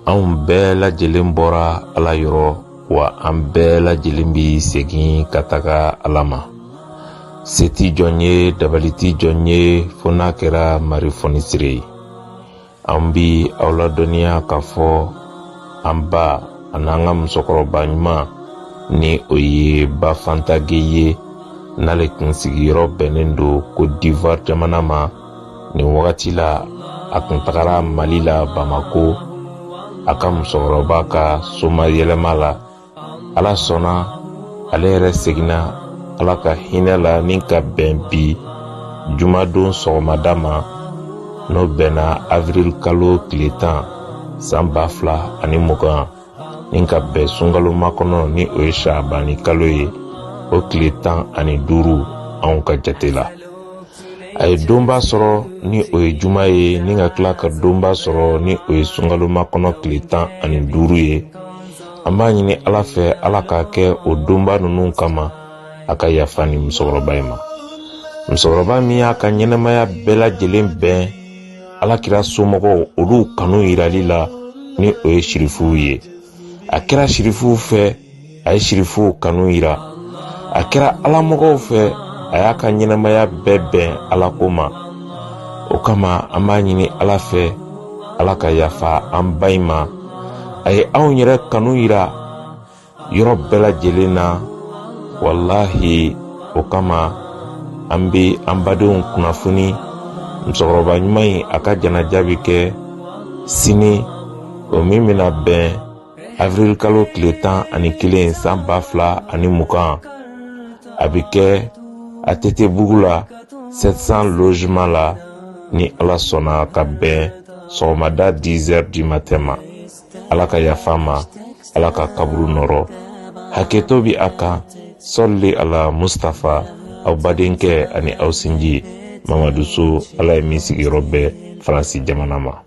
Anw bɛɛ lajɛlen bɔra Ala yɔrɔ wa an bɛɛ lajɛlen bi segin ka taga Ala ma. Se t'i jɔn ye, dabali t'i jɔn ye, fo n'a kɛra Mari fɔnisire ye. An bi aw ladɔnniya k'a fɔ an ba an'an ka musokɔrɔba ɲuman ni o ye Ba Fanta Gueye ye, n'ale kun sigiyɔrɔ bɛnnen don Côte d'Ivoire jamana ma. Nin wagati la a kun tagara Mali la Bamako a ka musokɔrɔba ka soma yɛlɛma la. Ala sɔnna, ale yɛrɛ seginna Ala ka hinɛ la ni ka bɛn bi jumadon sɔgɔmada ma, n'o bɛnna avril kalo tile 10 san 2020 ni ka bɛn sunkalo makɔnɔ ni o ye Shabani kalo ye, o tile 15 anw ka jate la. A ye donba sɔrɔ ni o ye juma ye, ni ka tila ka donba sɔrɔ ni o ye sunkalo makɔnɔ tile 15 ye. An b'a ɲini Ala fɛ, Ala ka kɛ o donba ninnu kama a ka yafa ni musokɔrɔba in ma. Musokɔrɔba min y'a ka ɲɛnɛmaya bɛɛ lajɛlen bɛn Alakira somɔgɔw olu kanu yirali la ni o ye sirifuw ye. A kɛra sirifuw fɛ, a ye sirifuw kanu yira. A kɛra alamɔgɔw fɛ, a y'a ka ɲɛnɛmaya bɛɛ bɛn Alako ma. O kama an b'a ɲini Ala fɛ, Ala ka yafa an ba in ma. A ye anw yɛrɛ kanu yira yɔrɔ bɛɛ lajɛlen na. Wallahi, o kama an bɛ an badenw kunnafoni. Musokɔrɔba ɲuman in a ka janaja bi kɛ sini, o min bɛna bɛn avril kalo tile 11 san 2020. A bi kɛ ATT bugu la 700 logement la ni Ala sɔnna ka bɛn sɔgɔmada 10 heures du matin ma. Ala ka yafa ma, Ala ka kaburu nɔrɔ. Hakɛto bi a kan, sɔli ala Mustafa, aw badenkɛ ani aw sinji Mamadu So, Ala ye min sigiyɔrɔ bɛɛ Faransi jamana ma.